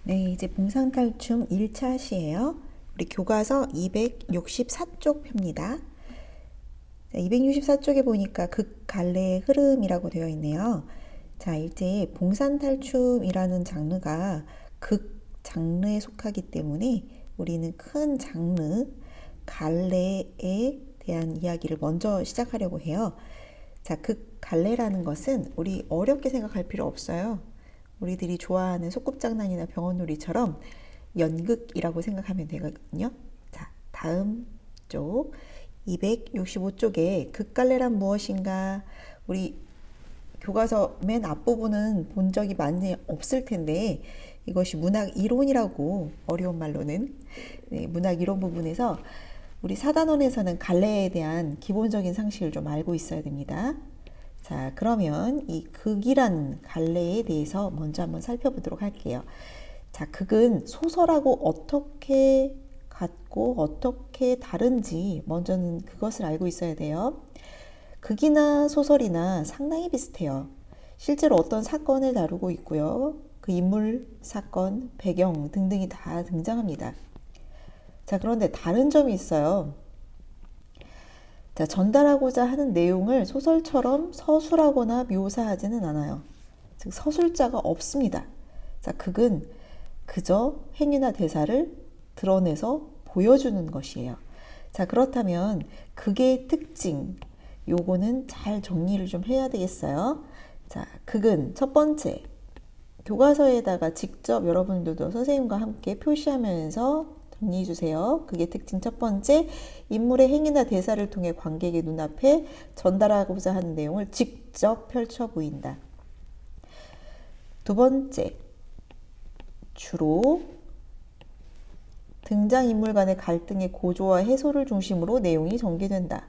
네, 이제 봉상탈춤 1차 시예요. 우리 교과서 264쪽 펴입니다. 264쪽에 보니까 극갈래의 흐름이라고 되어 있네요. 자, 이제 봉산탈춤이라는 장르가 극 장르에 속하기 때문에 우리는 큰 장르 갈래에 대한 이야기를 먼저 시작하려고 해요. 자, 극갈래라는 것은 우리 어렵게 생각할 필요 없어요. 우리들이 좋아하는 소꿉장난이나 병원놀이처럼 연극이라고 생각하면 되거든요. 자, 다음 쪽 265쪽에 극갈래란 무엇인가? 우리 교과서 맨 앞부분은 본 적이 많이 없을 텐데 이것이 문학 이론이라고 어려운 말로는 문학 이론 부분에서 우리 사단원에서는 갈래에 대한 기본적인 상식을 좀 알고 있어야 됩니다. 자, 그러면 이 극이란 갈래에 대해서 먼저 한번 살펴보도록 할게요. 자, 극은 소설하고 어떻게 같고 어떻게 다른지 먼저는 그것을 알고 있어야 돼요. 극이나 소설이나 상당히 비슷해요. 실제로 어떤 사건을 다루고 있고요. 그 인물, 사건, 배경 등등이 다 등장합니다. 자, 그런데 다른 점이 있어요. 자, 전달하고자 하는 내용을 소설처럼 서술하거나 묘사하지는 않아요. 즉, 서술자가 없습니다. 자, 극은 그저 행위나 대사를 드러내서 보여주는 것이에요. 자, 그렇다면 극의 특징, 요거는 잘 정리를 좀 해야 되겠어요. 자, 극은 첫 번째, 교과서에다가 직접 여러분들도 선생님과 함께 표시하면서 정리해 주세요. 그게 특징 첫 번째, 인물의 행위나 대사를 통해 관객의 눈앞에 전달하고자 하는 내용을 직접 펼쳐 보인다. 두 번째, 주로 등장인물 간의 갈등의 고조와 해소를 중심으로 내용이 전개된다.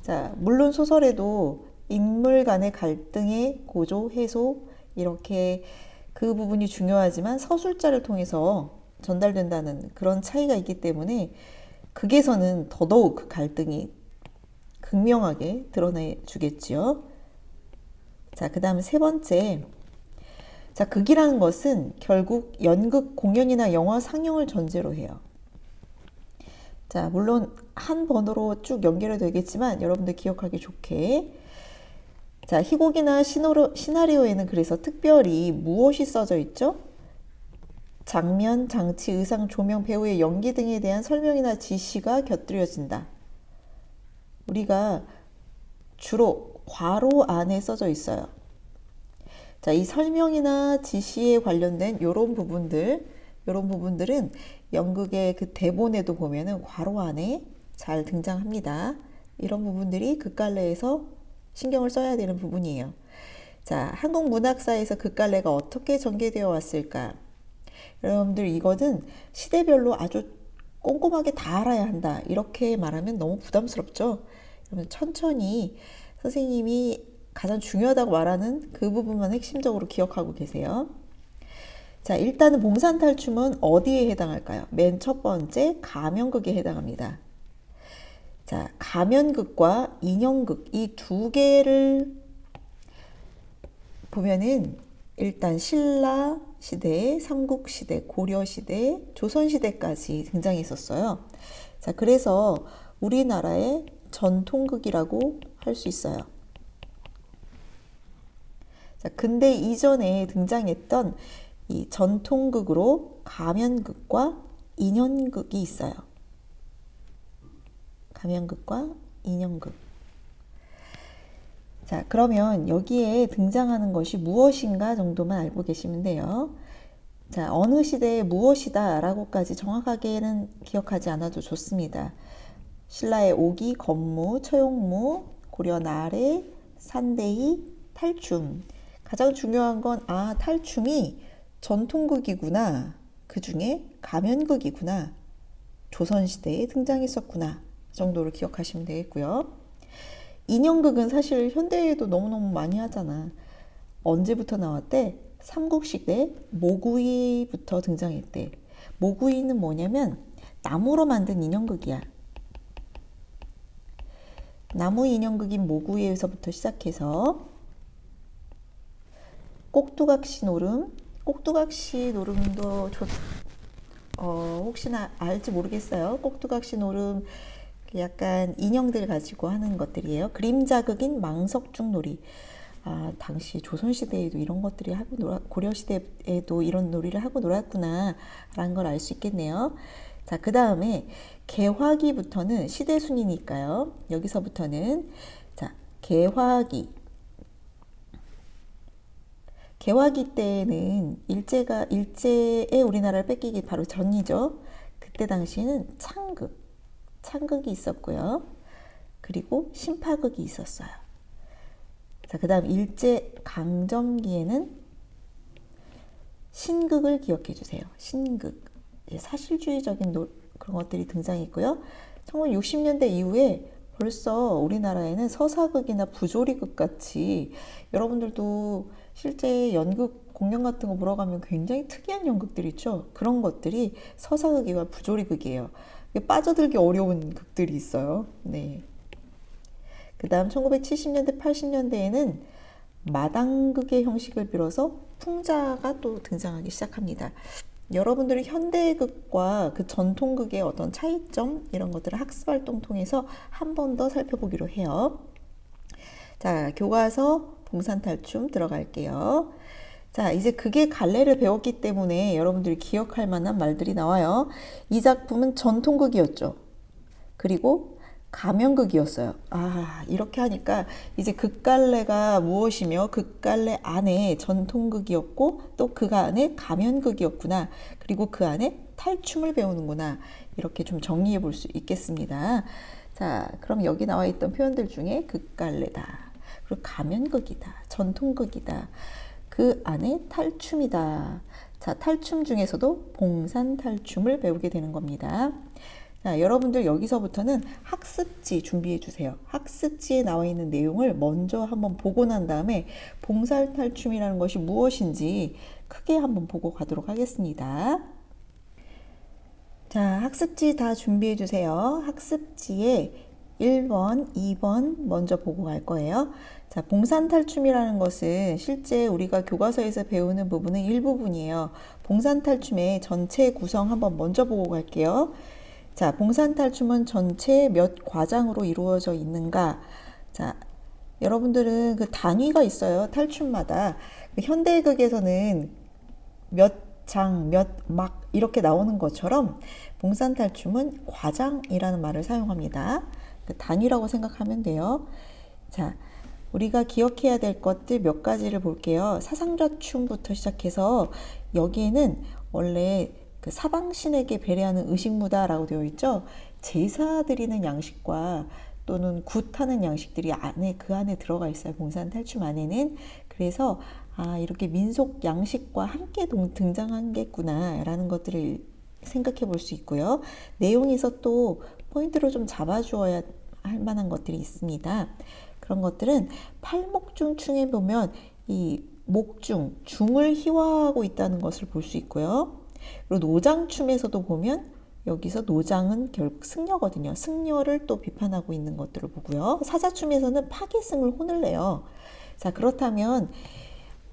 자, 물론 소설에도 인물 간의 갈등의 고조, 해소 이렇게 그 부분이 중요하지만 서술자를 통해서 전달된다는 그런 차이가 있기 때문에 극에서는 더더욱 그 갈등이 극명하게 드러내 주겠지요. 자, 그 다음 세 번째. 자, 극이라는 것은 결국 연극 공연이나 영화 상영을 전제로 해요. 자, 물론 한 번호로 쭉 연결이 되겠지만 여러분들 기억하기 좋게. 자, 희곡이나 시나리오에는 그래서 특별히 무엇이 써져 있죠? 장면, 장치, 의상, 조명, 배우의 연기 등에 대한 설명이나 지시가 곁들여진다. 우리가 주로 괄호 안에 써져 있어요. 자, 이 설명이나 지시에 관련된 이런 부분들은 연극의 그 대본에도 보면은 괄호 안에 잘 등장합니다. 이런 부분들이 극갈래에서 신경을 써야 되는 부분이에요. 자, 한국 문학사에서 극갈래가 어떻게 전개되어 왔을까? 여러분들 이거는 시대별로 아주 꼼꼼하게 다 알아야 한다. 이렇게 말하면 너무 부담스럽죠? 그러면 천천히 선생님이 가장 중요하다고 말하는 그 부분만 핵심적으로 기억하고 계세요. 자, 일단은 봉산탈춤은 어디에 해당할까요? 맨 첫 번째 가면극에 해당합니다. 자, 가면극과 인형극 이 두 개를 보면은 일단 신라 시대, 삼국시대, 고려시대, 조선시대까지 등장했었어요. 자, 그래서 우리나라의 전통극이라고 할 수 있어요. 자, 근데 이전에 등장했던 이 전통극으로 가면극과 인형극이 있어요. 가면극과 인형극. 자, 그러면 여기에 등장하는 것이 무엇인가 정도만 알고 계시면 돼요. 자, 어느 시대의 무엇이다 라고까지 정확하게는 기억하지 않아도 좋습니다. 신라의 오기, 건무, 처용무, 고려 나래, 산대희, 탈춤. 가장 중요한 건 탈춤이 전통극이구나. 그 중에 가면극이구나. 조선시대에 등장했었구나. 정도로 기억하시면 되겠고요. 인형극은 사실 현대에도 너무너무 많이 하잖아. 언제부터 나왔대? 삼국시대 모구이부터 등장했대. 모구이는 뭐냐면 나무로 만든 인형극이야. 나무 인형극인 모구이에서부터 시작해서 꼭두각시 노름, 꼭두각시 노름도 혹시나 알지 모르겠어요. 꼭두각시 노름 약간 인형들 가지고 하는 것들이에요. 그림자극인 망석중놀이. 당시 조선시대에도 이런 것들이 하고 고려시대에도 이런 놀이를 하고 놀았구나 라는 걸 알 수 있겠네요. 자, 그 다음에 개화기부터는 시대순이니까요. 여기서부터는 자, 개화기 때는 일제에 우리나라를 뺏기기 바로 전이죠. 그때 당시에는 창극이 있었고요. 그리고 신파극이 있었어요. 자, 그 다음 일제 강점기에는 신극을 기억해 주세요. 신극. 사실주의적인 그런 것들이 등장했고요. 1960년대 이후에 벌써 우리나라에는 서사극이나 부조리극 같이 여러분들도 실제 연극 공연 같은 거 보러 가면 굉장히 특이한 연극들 있죠. 그런 것들이 서사극이와 부조리극이에요. 빠져들기 어려운 극들이 있어요. 네. 그 다음 1970년대, 80년대에는 마당극의 형식을 빌어서 풍자가 또 등장하기 시작합니다. 여러분들이 현대극과 그 전통극의 어떤 차이점 이런 것들을 학습활동 통해서 한 번 더 살펴보기로 해요. 자, 교과서 봉산탈춤 들어갈게요. 자, 이제 극의 갈래를 배웠기 때문에 여러분들이 기억할 만한 말들이 나와요. 이 작품은 전통극이었죠. 그리고 가면극이었어요. 이렇게 하니까 이제 극갈래가 무엇이며 극갈래 안에 전통극이었고 또 그 안에 가면극이었구나. 그리고 그 안에 탈춤을 배우는구나. 이렇게 좀 정리해 볼 수 있겠습니다. 자, 그럼 여기 나와 있던 표현들 중에 극갈래다. 그리고 가면극이다. 전통극이다. 그 안에 탈춤이다. 자, 탈춤 중에서도 봉산탈춤을 배우게 되는 겁니다. 자, 여러분들 여기서부터는 학습지 준비해 주세요. 학습지에 나와 있는 내용을 먼저 한번 보고 난 다음에 봉산탈춤이라는 것이 무엇인지 크게 한번 보고 가도록 하겠습니다. 자, 학습지 다 준비해 주세요. 학습지에 1번, 2번 먼저 보고 갈 거예요. 자, 봉산탈춤이라는 것은 실제 우리가 교과서에서 배우는 부분은 일부분이에요. 봉산탈춤의 전체 구성 한번 먼저 보고 갈게요. 자, 봉산탈춤은 전체 몇 과장으로 이루어져 있는가? 자, 여러분들은 그 단위가 있어요. 탈춤마다. 현대극에서는 몇 장, 몇 막 이렇게 나오는 것처럼 봉산탈춤은 과장이라는 말을 사용합니다. 그 단위라고 생각하면 돼요. 자, 우리가 기억해야 될 것들 몇 가지를 볼게요. 사상자춤부터 시작해서 여기에는 원래 그 사방신에게 배려하는 의식무다라고 되어 있죠. 제사 드리는 양식과 또는 굿하는 양식들이 그 안에 들어가 있어요. 봉산탈춤 안에는. 그래서 이렇게 민속 양식과 함께 등장하겠구나 라는 것들을 생각해 볼 수 있고요. 내용에서 또 포인트로 좀 잡아주어야 할 만한 것들이 있습니다. 그런 것들은 팔목중충에 보면 이 목중, 중을 희화하고 있다는 것을 볼 수 있고요. 그리고 노장춤에서도 보면 여기서 노장은 결국 승려거든요. 승려를 또 비판하고 있는 것들을 보고요. 사자춤에서는 파괴승을 혼을 내요. 자, 그렇다면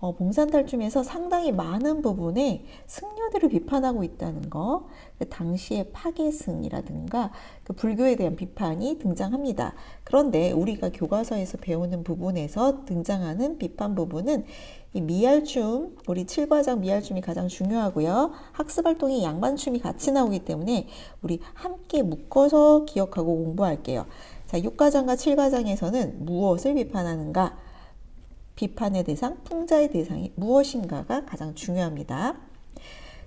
봉산탈춤에서 상당히 많은 부분에 승려들을 비판하고 있다는 거, 그 당시의 파괴승이라든가 그 불교에 대한 비판이 등장합니다. 그런데 우리가 교과서에서 배우는 부분에서 등장하는 비판 부분은 이 미알춤, 우리 7과장 미알춤이 가장 중요하고요. 학습활동이 양반춤이 같이 나오기 때문에 우리 함께 묶어서 기억하고 공부할게요. 자, 6과장과 7과장에서는 무엇을 비판하는가? 비판의 대상, 풍자의 대상이 무엇인가가 가장 중요합니다.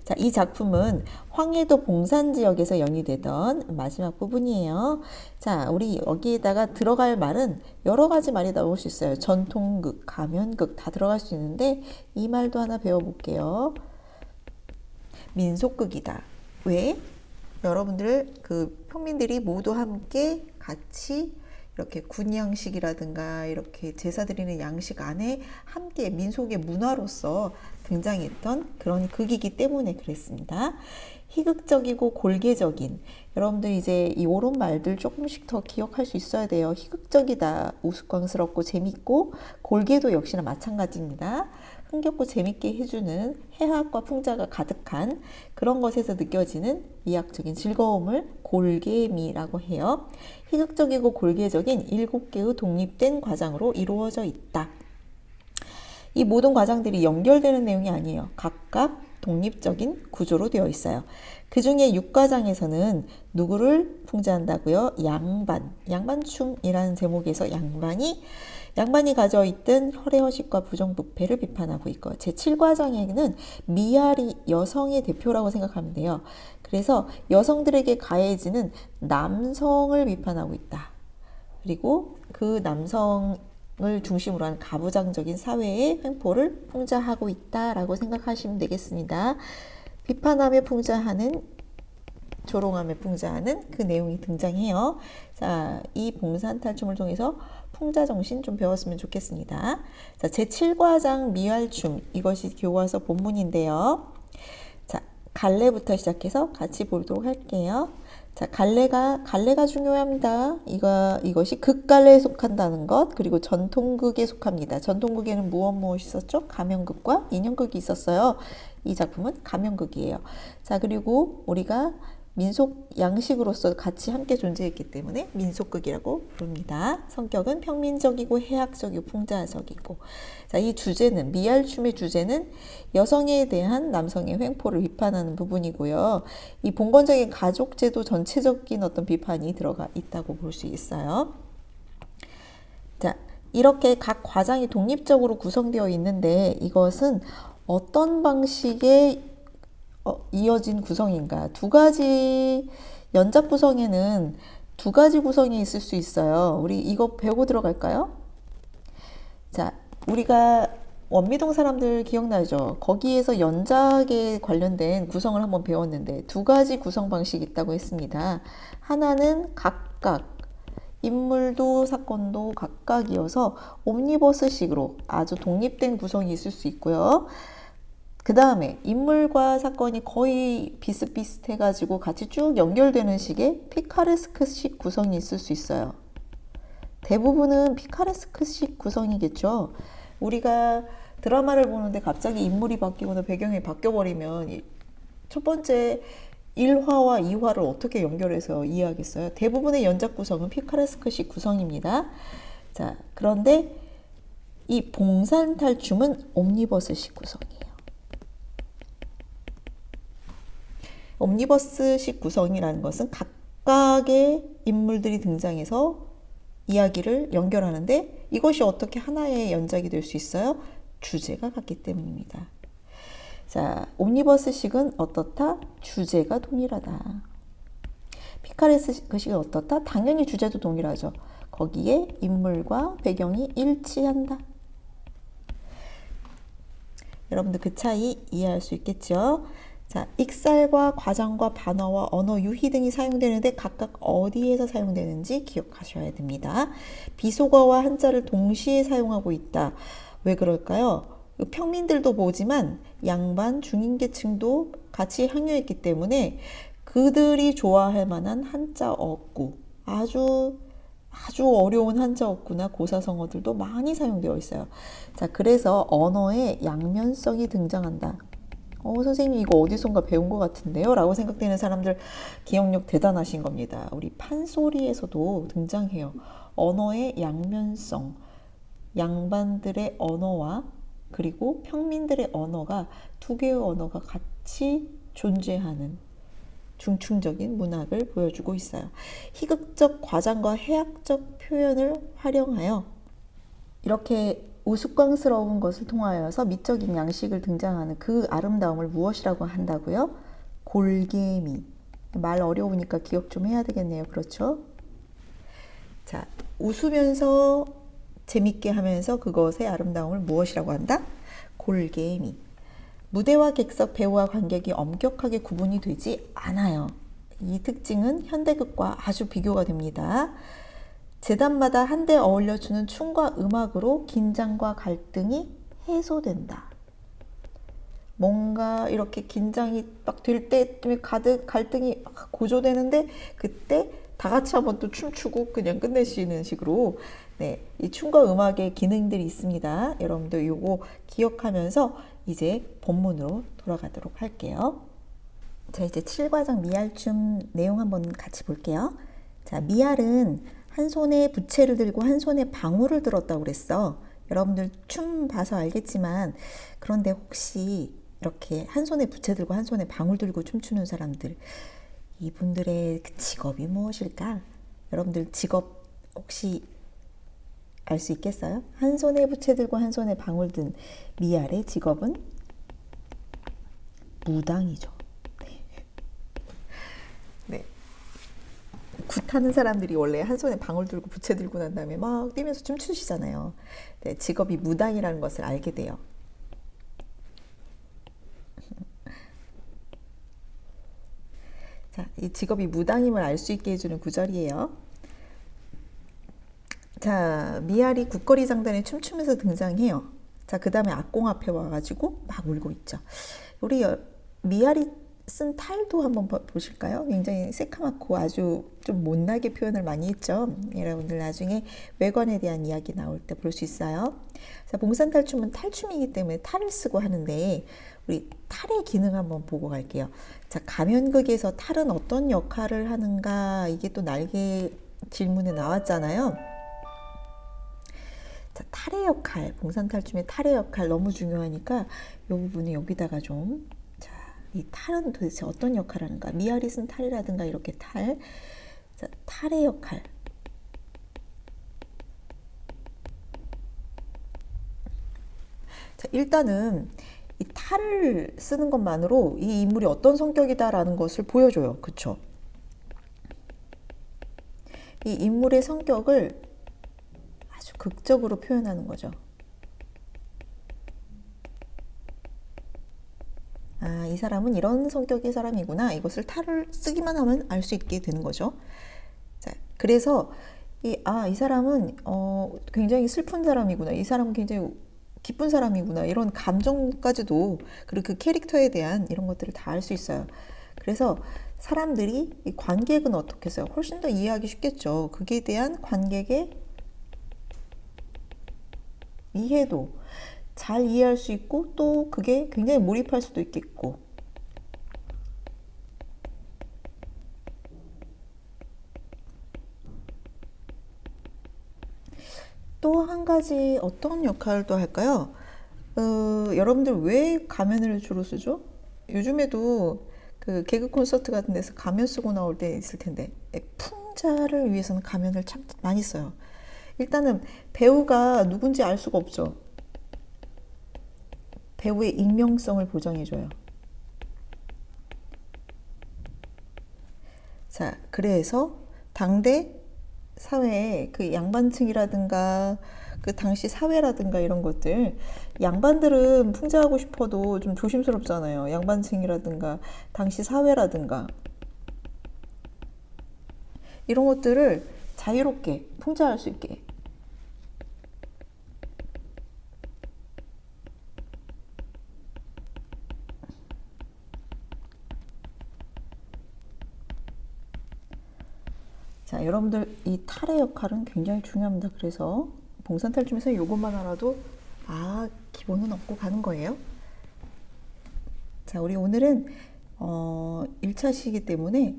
자, 이 작품은 황해도 봉산 지역에서 연이되던 마지막 부분이에요. 자, 우리 여기에다가 들어갈 말은 여러 가지 말이 나올 수 있어요. 전통극, 가면극 다 들어갈 수 있는데 이 말도 하나 배워볼게요. 민속극이다. 왜? 여러분들 그 평민들이 모두 함께 같이 이렇게 군 양식이라든가 이렇게 제사 드리는 양식 안에 함께 민속의 문화로서 등장했던 그런 극이기 때문에 그랬습니다. 희극적이고 골계적인, 여러분들 이제 이런 말들 조금씩 더 기억할 수 있어야 돼요. 희극적이다, 우스꽝스럽고 재밌고, 골계도 역시나 마찬가지입니다. 흥겹고 재밌게 해주는 해학과 풍자가 가득한 그런 것에서 느껴지는 미학적인 즐거움을 골개미라고 해요. 희극적이고 골개적인 7개의 독립된 과장으로 이루어져 있다. 이 모든 과장들이 연결되는 내용이 아니에요. 각각 독립적인 구조로 되어 있어요. 그 중에 6과장에서는 누구를 풍자한다고요? 양반춤이라는 제목에서 양반이 가져있던 허례허식과 부정부패를 비판하고 있고, 제7과장에는 미아리 여성의 대표라고 생각하면 돼요. 그래서 여성들에게 가해지는 남성을 비판하고 있다. 그리고 그 남성을 중심으로 한 가부장적인 사회의 횡포를 풍자하고 있다라고 생각하시면 되겠습니다. 비판하며 풍자하는, 조롱하며 풍자하는 그 내용이 등장해요. 자, 이 봉산탈춤을 통해서 풍자 정신 좀 배웠으면 좋겠습니다. 자, 제7과장 미활춤, 이것이 교과서 본문인데요. 자, 갈래부터 시작해서 같이 보도록 할게요. 자, 갈래가 중요합니다. 이것이 극갈래에 속한다는 것, 그리고 전통극에 속합니다. 전통극에는 무엇이 있었죠? 가면극과 인형극이 있었어요. 이 작품은 가면극이에요. 자, 그리고 우리가 민속 양식으로서 같이 함께 존재했기 때문에 민속극이라고 부릅니다. 성격은 평민적이고 해학적이고 풍자적이고, 자, 이 주제는, 미알춤의 주제는 여성에 대한 남성의 횡포를 비판하는 부분이고요. 이 봉건적인 가족제도 전체적인 어떤 비판이 들어가 있다고 볼 수 있어요. 자, 이렇게 각 과장이 독립적으로 구성되어 있는데 이것은 어떤 방식의 이어진 구성인가? 두 가지 연작 구성에는 두 가지 구성이 있을 수 있어요. 우리 이거 배우고 들어갈까요? 자, 우리가 원미동 사람들 기억나죠? 거기에서 연작에 관련된 구성을 한번 배웠는데 두 가지 구성 방식이 있다고 했습니다. 하나는 각각 인물도 사건도 각각이어서 옴니버스식으로 아주 독립된 구성이 있을 수 있고요. 그 다음에 인물과 사건이 거의 비슷비슷해가지고 같이 쭉 연결되는 식의 피카레스크식 구성이 있을 수 있어요. 대부분은 피카레스크식 구성이겠죠. 우리가 드라마를 보는데 갑자기 인물이 바뀌거나 배경이 바뀌어버리면 첫 번째 1화와 2화를 어떻게 연결해서 이해하겠어요? 대부분의 연작 구성은 피카레스크식 구성입니다. 자, 그런데 이 봉산탈춤은 옴니버스식 구성이에요. 옴니버스식 구성이라는 것은 각각의 인물들이 등장해서 이야기를 연결하는데 이것이 어떻게 하나의 연작이 될 수 있어요? 주제가 같기 때문입니다. 자, 옴니버스식은 어떻다? 주제가 동일하다. 피카레스식은 어떻다? 당연히 주제도 동일하죠. 거기에 인물과 배경이 일치한다. 여러분들 그 차이 이해할 수 있겠죠? 자, 익살과 과장과 반어와 언어 유희 등이 사용되는데 각각 어디에서 사용되는지 기억하셔야 됩니다. 비속어와 한자를 동시에 사용하고 있다. 왜 그럴까요? 평민들도 보지만 양반, 중인계층도 같이 항유했기 때문에 그들이 좋아할 만한 한자 어구, 아주 어려운 한자 어구나 고사성어들도 많이 사용되어 있어요. 자, 그래서 언어의 양면성이 등장한다. 선생님 이거 어디선가 배운 것 같은데요? 라고 생각되는 사람들 기억력 대단하신 겁니다. 우리 판소리에서도 등장해요. 언어의 양면성, 양반들의 언어와 그리고 평민들의 언어가 두 개의 언어가 같이 존재하는 중충적인 문학을 보여주고 있어요. 희극적 과장과 해학적 표현을 활용하여 이렇게 우스꽝스러운 것을 통하여서 미적인 양식을 등장하는 그 아름다움을 무엇이라고 한다고요? 골개미. 말 어려우니까 기억 좀 해야 되겠네요. 그렇죠? 자, 웃으면서 재밌게 하면서 그것의 아름다움을 무엇이라고 한다? 골개미. 무대와 객석, 배우와 관객이 엄격하게 구분이 되지 않아요. 이 특징은 현대극과 아주 비교가 됩니다. 재단마다 한데 어울려주는 춤과 음악으로 긴장과 갈등이 해소된다. 뭔가 이렇게 긴장이 막 될 때쯤에 가득 갈등이 고조되는데 그때 다 같이 한번 또 춤추고 그냥 끝내시는 식으로 네, 이 춤과 음악의 기능들이 있습니다. 여러분들 요거 기억하면서 이제 본문으로 돌아가도록 할게요. 자, 이제 7과정 미알춤 내용 한번 같이 볼게요. 자, 미알은 한 손에 부채를 들고 한 손에 방울을 들었다고 그랬어. 여러분들 춤 봐서 알겠지만, 그런데 혹시 이렇게 한 손에 부채 들고 한 손에 방울 들고 춤추는 사람들, 이분들의 그 직업이 무엇일까? 여러분들 직업 혹시 알 수 있겠어요? 한 손에 부채 들고 한 손에 방울 든 미알의 직업은 무당이죠. 네. 굿하는 사람들이 원래 한 손에 방울 들고 부채 들고 난 다음에 막 뛰면서 춤추시잖아요. 네, 직업이 무당이라는 것을 알게 돼요. 자, 이 직업이 무당임을 알 수 있게 해주는 구절이에요. 자, 미알이 국거리 장단에 춤추면서 등장해요. 자, 그 다음에 악공 앞에 와가지고 막 울고 있죠. 우리 미알이 쓴 탈도 한번 보실까요? 굉장히 새카맣고 아주 좀 못나게 표현을 많이 했죠. 여러분들 나중에 외관에 대한 이야기 나올 때 볼 수 있어요. 자, 봉산탈춤은 탈춤이기 때문에 탈을 쓰고 하는데 우리 탈의 기능 한번 보고 갈게요. 자, 가면극에서 탈은 어떤 역할을 하는가, 이게 또 날개 질문에 나왔잖아요. 자, 탈의 역할, 봉산탈춤의 탈의 역할 너무 중요하니까 이 부분을 여기다가 좀, 자, 이 탈은 도대체 어떤 역할을 하는가? 미알이 쓴 탈이라든가 이렇게 탈, 자, 탈의 역할. 자, 일단은 이 탈을 쓰는 것만으로 이 인물이 어떤 성격이다라는 것을 보여줘요. 그쵸? 이 인물의 성격을 아주 극적으로 표현하는 거죠. 아, 이 사람은 이런 성격의 사람이구나. 이것을 탈을 쓰기만 하면 알 수 있게 되는 거죠. 자, 그래서 이 사람은 굉장히 슬픈 사람이구나. 이 사람은 굉장히 기쁜 사람이구나. 이런 감정까지도, 그리고 그 캐릭터에 대한 이런 것들을 다 알 수 있어요. 그래서 사람들이 이 관객은 어떻겠어요? 훨씬 더 이해하기 쉽겠죠. 그에 대한 관객의 이해도 잘 이해할 수 있고, 또 그게 굉장히 몰입할 수도 있겠고. 또 한 가지 어떤 역할을 또 할까요? 여러분들 왜 가면을 주로 쓰죠? 요즘에도 그 개그 콘서트 같은 데서 가면 쓰고 나올 때 있을 텐데, 풍자를 위해서는 가면을 참 많이 써요. 일단은 배우가 누군지 알 수가 없죠. 배우의 익명성을 보장해줘요. 자, 그래서 당대 사회의 그 양반층이라든가 그 당시 사회라든가 이런 것들, 양반들은 풍자하고 싶어도 좀 조심스럽잖아요. 양반층이라든가 당시 사회라든가 이런 것들을 자유롭게 풍자할 수 있게. 자, 여러분들 이 탈의 역할은 굉장히 중요합니다. 그래서 봉산탈춤에서 이것만 알아도 기본은 얻고 가는 거예요. 자, 우리 오늘은 1차 시기 때문에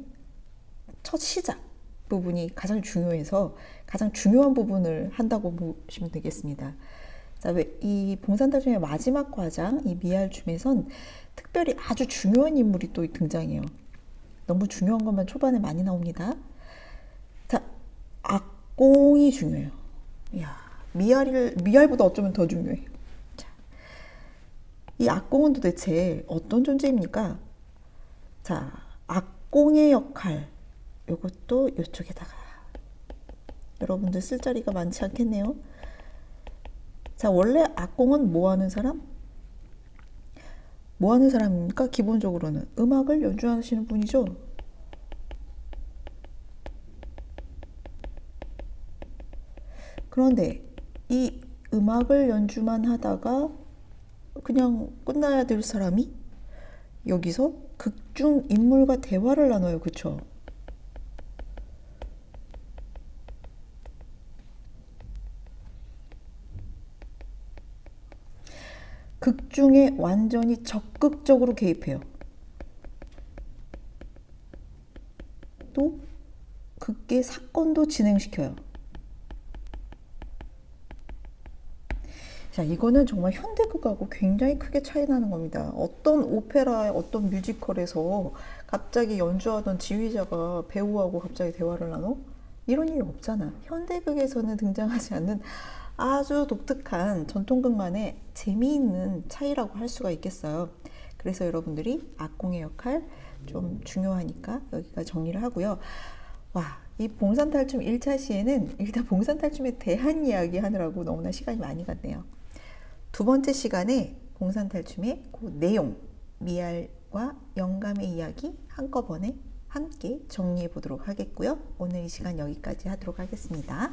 첫 시작 부분이 가장 중요해서 가장 중요한 부분을 한다고 보시면 되겠습니다. 자, 이 봉산탈춤의 마지막 과장, 이 미알춤에선 특별히 아주 중요한 인물이 또 등장해요. 너무 중요한 것만 초반에 많이 나옵니다. 자, 악공이 중요해요. 이야, 미알보다 어쩌면 더 중요해. 자, 이 악공은 도대체 어떤 존재입니까? 자, 악공의 역할, 요것도 이쪽에다가 여러분들 쓸 자리가 많지 않겠네요. 자, 원래 악공은 뭐 하는 사람? 뭐 하는 사람입니까? 기본적으로는 음악을 연주하시는 분이죠. 그런데 이 음악을 연주만 하다가 그냥 끝나야 될 사람이 여기서 극중 인물과 대화를 나눠요. 그쵸? 집중에 완전히 적극적으로 개입해요. 또 극계 사건도 진행시켜요. 자, 이거는 정말 현대극하고 굉장히 크게 차이 나는 겁니다. 어떤 오페라의 어떤 뮤지컬에서 갑자기 연주하던 지휘자가 배우하고 갑자기 대화를 나눠? 이런 일이 없잖아. 현대극에서는 등장하지 않는 아주 독특한 전통극만의 재미있는 차이라고 할 수가 있겠어요. 그래서 여러분들이 악공의 역할 좀 중요하니까 여기가 정리를 하고요. 와, 이 봉산탈춤 1차 시에는 일단 봉산탈춤에 대한 이야기 하느라고 너무나 시간이 많이 갔네요. 두 번째 시간에 봉산탈춤의 그 내용, 미알과 영감의 이야기 한꺼번에 함께 정리해 보도록 하겠고요. 오늘 이 시간 여기까지 하도록 하겠습니다.